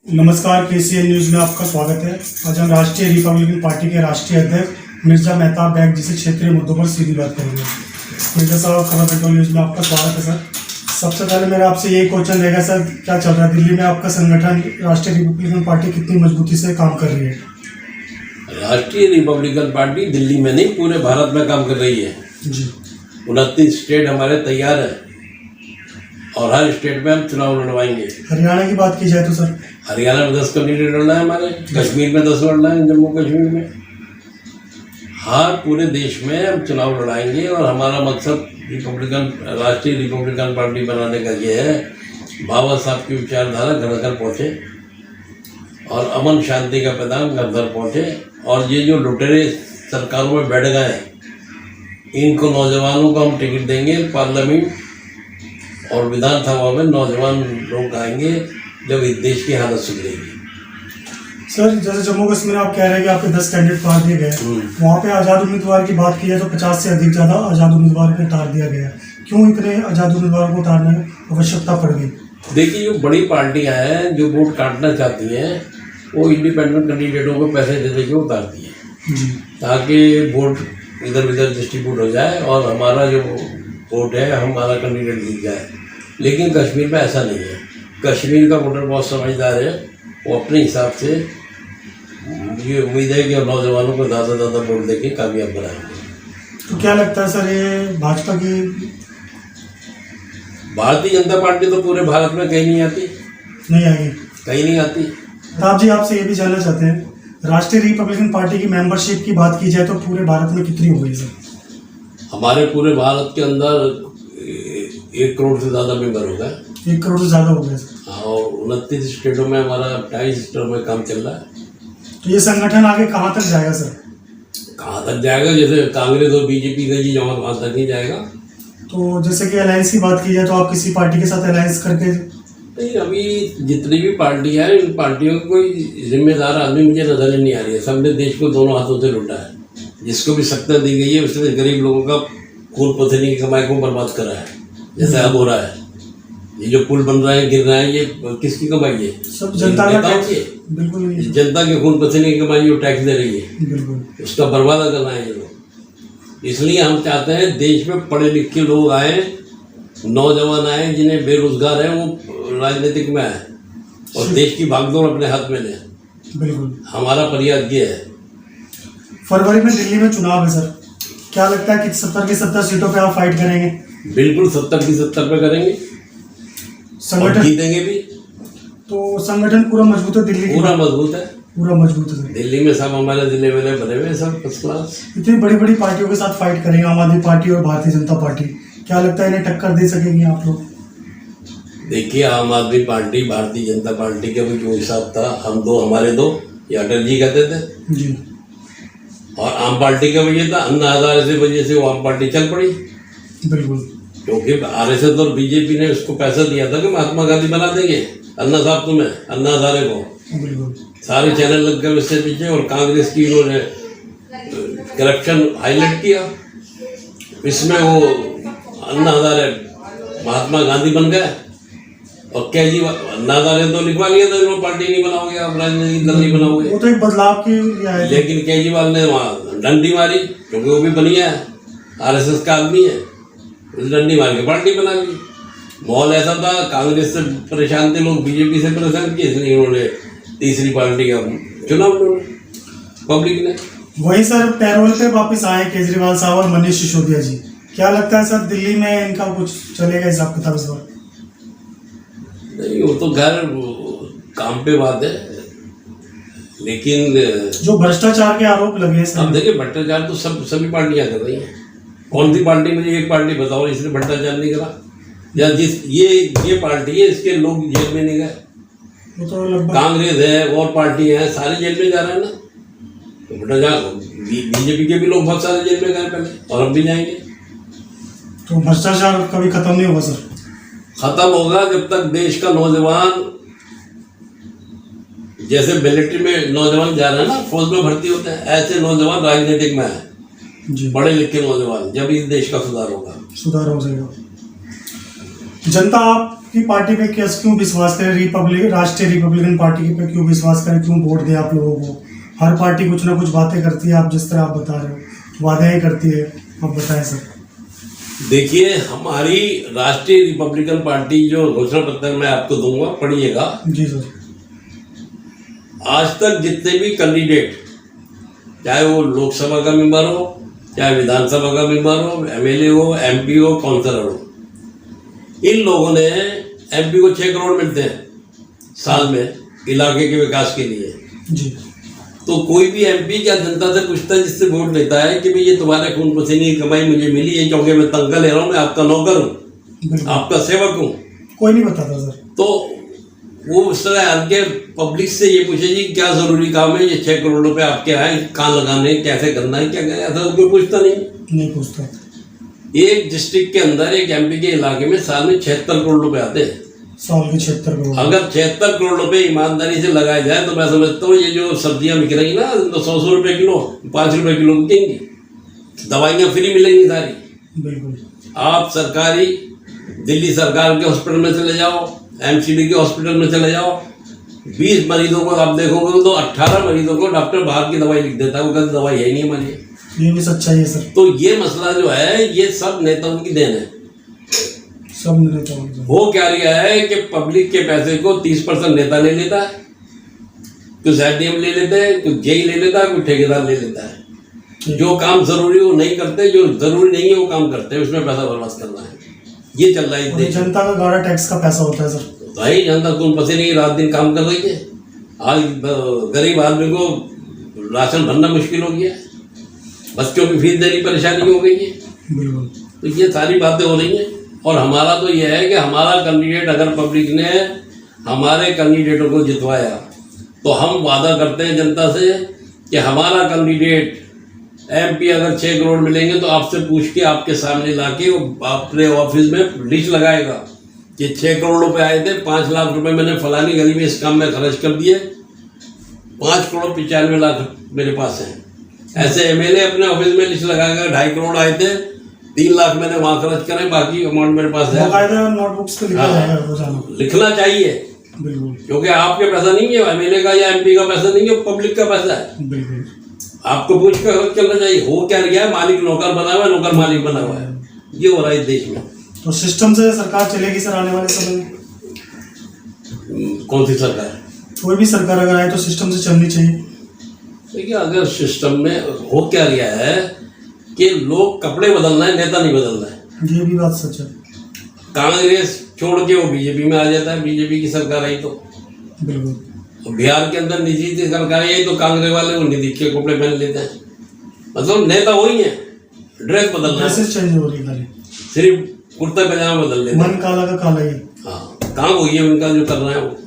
नमस्कार, KCN news में आपका स्वागत है। आज हम राष्ट्रीय रिपब्लिकन पार्टी के राष्ट्रीय अध्यक्ष मिर्जा मेहताब बैग जी से क्षेत्रीय मुद्दों पर सीधी बात करेंगे। मिर्जा साहब, खबर कंट्रोल न्यूज़ में आपका स्वागत है सर। सबसे पहले मेरा आपसे यही क्वेश्चन रहेगा सर, क्या चल रहा है दिल्ली में? आपका संगठन राष्ट्रीय रिपब्लिकन पार्टी कितनी मजबूती से काम कर रही है? राष्ट्रीय रिपब्लिकन पार्टी दिल्ली में नहीं, पूरे भारत में काम कर रही है जी। 29 स्टेट हमारे तैयार है और हर स्टेट में हम चुनाव लड़वाएंगे। हरियाणा की बात की जाए तो सर? हरियाणा में 10 कैंडिडेट लड़ना है हमारे, कश्मीर में 10 लड़ना है, जम्मू कश्मीर में, हर पूरे देश में हम चुनाव लड़ाएंगे। और हमारा मकसद राष्ट्रीय रिपब्लिकन पार्टी बनाने का ये है, बाबा साहब की विचारधारा घर घर पहुँचे और अमन शांति का पैगाम घर घर पहुँचे। और ये जो लुटेरे सरकारों में बैठ गए हैं, इनको नौजवानों को हम टिकट देंगे। पार्लियामेंट और विधानसभा में नौजवान लोग आएंगे जब इस देश की हालत सुधरेगी। सर, जैसे जम्मू कश्मीर में आप कह रहे हैं कि आपके 10 कैंडिडेट उतार दिए गए, वहाँ पे आज़ाद उम्मीदवार की बात की जाए तो 50 से अधिक ज़्यादा आज़ाद उम्मीदवार को उतार दिया गया। क्यों इतने आज़ाद उम्मीदवार को उतारने की आवश्यकता पड़ गई? देखिए, जो बड़ी पार्टियां हैं जो वोट काटना चाहती हैं, वो इंडिपेंडेंट कैंडिडेटों को पैसे दे के उतारती हैं जी। ताकि वोट इधर उधर डिस्ट्रीब्यूट हो जाए और हमारा जो वोट है, हमारा कैंडिडेट जीत जाए। लेकिन कश्मीर में ऐसा नहीं है। कश्मीर का वोटर बहुत समझदार है, वो अपने हिसाब से ये उम्मीद है कि नौजवानों को ज़्यादा ज़्यादा वोट देके कामयाब बनाएंगे। तो क्या लगता है सर, ये भाजपा की? भारतीय जनता पार्टी तो पूरे भारत में कहीं नहीं आती, नहीं आएगी, कहीं नहीं आती। आप जी, आपसे ये भी जानना चाहते हैं, राष्ट्रीय रिपब्लिकन पार्टी की मेंबरशिप की बात की जाए तो पूरे भारत में कितनी हो गई सर? हमारे पूरे भारत के अंदर 1 करोड़ से ज़्यादा मेंबर हो गए। 1 करोड़ से ज़्यादा हो गए सर। और 29 स्टेटों में हमारा 28 स्टेटों में काम चल रहा है। तो ये संगठन आगे कहाँ तक जाएगा सर? कहाँ तक जाएगा? जैसे कांग्रेस और बीजेपी का जी जमात, वहाँ तक नहीं जाएगा। तो जैसे कि अलायंस की बात की जाए तो आप किसी पार्टी के साथ अलायंस करके? नहीं, अभी जितनी भी पार्टियां हैं, इन पार्टियों को कोई जिम्मेदार आदमी मुझे नजर नहीं आ रही है। सबने देश को दोनों हाथों से लूटा है। जिसको भी सत्ता दी गई है उसने गरीब लोगों का खून पसीने की कमाई को बर्बाद करा है। जैसे अब हो रहा है, ये जो पुल बन रहा है, गिर रहा है, ये किसकी कमाई है? सब जनता का टैक्स। की। बिल्कुल नहीं। जनता के खून पसीने की कमाई जो टैक्स दे रही है, बिल्कुल उसका बर्बाद करना है ये लोग। इसलिए हम चाहते हैं देश में पढ़े लिखे लोग आए, नौजवान आए, जिन्हें बेरोजगार है वो राजनीतिक में आए और देश की भागदौड़ अपने हाथ में लें। बिल्कुल। हमारा प्रयास ये है। फरवरी में दिल्ली में चुनाव है सर, क्या लगता है कि 70 की 70 सीटों पे आप फाइट करेंगे? बिल्कुल 70 की 70 पे करेंगे और संगठन जीतेंगे भी। तो संगठन पूरा मजबूत है दिल्ली की? पूरा मजबूत है, पूरा मजबूत है सर। दिल्ली में सब हमारे जिले में बने हुए हैं, सब फर्स्ट क्लास। इतनी बड़ी बड़ी पार्टियों के साथ फाइट करेंगे, आम आदमी पार्टी और भारतीय जनता पार्टी, क्या लगता है इन्हें टक्कर दे सकेंगे आप लोग? देखिए, आम आदमी पार्टी, भारतीय जनता पार्टी का भी जो हिसाब था, हम दो हमारे दो, ये अटल जी कहते थे जी। और आम पार्टी का वजह था, अन्ना हजारे से वजह से वो आम पार्टी चल पड़ी। बिल्कुल। क्योंकि आरएसएस और बीजेपी ने उसको पैसा दिया था कि महात्मा गांधी बना देंगे अन्ना साहब तुम्हें, अन्ना हजारे को। बिल्कुल। सारे चैनल लग गए उससे पीछे और कांग्रेस की उन्होंने करप्शन हाईलाइट किया। इसमें वो अन्ना हजारे महात्मा गांधी बन गए और केजरीवाल, अन्ना हजारे तो लिखवा लिया था इन्होंने, पार्टी नहीं बनाओगे आप, राजनीतिक दल नहीं बनाओगे। वो तो एक बदलाव की आया था। लेकिन केजरीवाल ने वहाँ डंडी मारी, क्योंकि वो भी बनिया है, आरएसएस का आदमी है, डंडी मार के पार्टी बना ली। माहौल ऐसा था, कांग्रेस से परेशान थे लोग, बीजेपी से परेशान किए, इसलिए उन्होंने तीसरी पार्टी का चुनाव पब्लिक ने। वही सर, पैरोल पे वापस आए केजरीवाल साहब और मनीष सिसोदिया जी, क्या लगता है सर दिल्ली में इनका कुछ चलेगा हिसाब किताब इस बार? नहीं, वो तो खैर काम पे बात है, लेकिन जो भ्रष्टाचार के आरोप लगे हैं अब देखिए, भ्रष्टाचार तो सभी पार्टियां कर रही हैं। कौन सी पार्टी, मुझे एक पार्टी बताओ इसने भ्रष्टाचार नहीं करा? या जिस ये पार्टी है, इसके लोग जेल में नहीं गए। वो तो लगभग कांग्रेस है और पार्टी है, सारे जेल में जा रहे हैं ना। तो भ्रष्टाचार, बीजेपी के भी लोग बहुत सारे जेल में गए पहले, और अब भी जाएंगे। तो भ्रष्टाचार कभी खत्म नहीं होगा सर? खत्म होगा जब तक देश का नौजवान, जैसे मिलिट्री में नौजवान जा रहे हैं ना, फौज में भर्ती होते हैं, ऐसे नौजवान राजनीतिक में है, जी। पढ़े लिखे नौजवान, जब इस देश का सुधार होगा। सुधार हो जाएगा। जनता आपकी पार्टी पे क्यों विश्वास करे, राष्ट्रीय रिपब्लिकन पार्टी पे क्यों विश्वास करे, क्यों वोट दे आप लोगों को? हर पार्टी कुछ ना कुछ बातें करती है, आप जिस तरह आप बता रहे हो वादे ही करती है, आप बताएं सर। देखिए, हमारी राष्ट्रीय रिपब्लिकन पार्टी जो घोषणा पत्र मैं आपको दूंगा, पढ़िएगा। जी सर। आज तक जितने भी कैंडिडेट, चाहे वो लोकसभा का मेंबर हो, चाहे विधानसभा का मेंबर हो, एमएलए हो, एमपी हो, काउंसलर हो, इन लोगों ने, एमपी को 6 करोड़ मिलते हैं साल में इलाके के विकास के लिए। जी। तो कोई भी एमपी क्या जनता से पूछता है जिससे वोट लेता है कि भाई ये तुम्हारे खून पसीने की कमाई मुझे मिली है, क्योंकि मैं तनख्वाह ले रहा हूँ, मैं आपका नौकर हूँ, आपका सेवक हूँ? कोई नहीं बताता सर। तो वो उस तरह हल्के पब्लिक से ये पूछे जी क्या जरूरी काम है, ये 6 करोड़ रुपए आपके आए, कहाँ लगाने, कैसे करना है, क्या करना है, ऐसा तो कोई पूछता नहीं पूछता। एक डिस्ट्रिक्ट के अंदर, एक एमपी के इलाके में साल में 76 करोड़ रुपए आते हैं। साल के 76 करोड़। अगर 76 करोड़ रुपए ईमानदारी से लगाए जाए तो मैं समझता हूँ ये जो सब्जियां बिक रही ना, तो 100 रुपए किलो, 5 रुपए किलो बिकेंगी, दवाइयाँ फ्री मिलेंगी सारी। बिल्कुल। आप सरकारी दिल्ली सरकार के हॉस्पिटल में चले जाओ, एमसीडी के हॉस्पिटल में चले जाओ, 20 मरीजों को आप देखोगे तो 18 मरीजों को डॉक्टर बाहर की दवाई लिख देता है, वो कहते दवाई है ही नहीं हमारी। ये भी सच्चाई है सर। तो ये मसला जो है, ये सब नेताओं की देन है। सब नेताओं की। वो क्या रिया है कि पब्लिक के पैसे को 30% नेता ले लेता है, कुछ एडीएम ले लेते हैं, कुछ जेई ले लेता है, कुछ ठेकेदार ले लेता है। जो काम जरूरी वो नहीं करते, जो जरूरी नहीं है वो काम करते हैं, उसमें पैसा बर्बाद करना है। ये चल रहा है। जनता का गाढ़ा टैक्स का पैसा होता है सर। भाई जनता खून पसीने की रात दिन काम कर रही है। आज गरीब आदमी को राशन भरना मुश्किल हो गया है, बच्चों की फीस देनी परेशानी हो गई है। बिल्कुल। तो ये सारी बातें हो रही हैं। और हमारा तो यह है कि हमारा कैंडिडेट, अगर पब्लिक ने हमारे कैंडिडेटों को जितवाया तो हम वादा करते हैं जनता से कि हमारा कैंडिडेट एमपी अगर 6 करोड़ मिलेंगे तो आपसे पूछ के आपके सामने लाके वो अपने ऑफिस में लिस्ट लगाएगा कि 6 करोड़ रुपए आए थे, 5 लाख रुपए मैंने फलानी गली में इस काम में खर्च कर दिए, 5 करोड़ 95 लाख मेरे पास है। ऐसे एमएलए अपने ऑफिस में लिस्ट लगाएगा, 2.5 करोड़ आए थे, 3 लाख मैंने वहां खर्च करे, बाकी अमाउंट मेरे पास है। नोटबुक्स पे लिखा जाएगा रोजाना। लिखना चाहिए। बिल्कुल। क्योंकि आपके पैसा नहीं है, एमएलए का या एमपी का पैसा नहीं है, पब्लिक का पैसा है। बिल्कुल। आपको पूछ कर चलना चाहिए। हो क्या गया है, मालिक नौकर बना हुआ है, नौकर मालिक बना हुआ है, ये हो रहा है इस देश में। तो सिस्टम से सरकार चलेगी सर आने वाले समय में? कौन सी सरकार? कोई भी सरकार अगर आए तो सिस्टम से चलनी चाहिए। देखिए, अगर सिस्टम में हो क्या गया है कि लोग कपड़े बदलना है, नेता नहीं बदलना है। ये भी बात सच है। कांग्रेस छोड़ के वो बीजेपी में आ जाता है, बीजेपी की सरकार आई तो। बिल्कुल। बिहार के अंदर नीतीश की सरकार आई तो कांग्रेस वाले वो नीतीश के कपड़े पहन लेते हैं। मतलब नेता वही है, ड्रेस बदलना है, ड्रेसेस चेंज हो रही खाली, सिर्फ कुर्ता पैजामा बदल लेते हैं। मन काला का काला ही। हाँ, काम वही है उनका जो कर रहे हैं वो।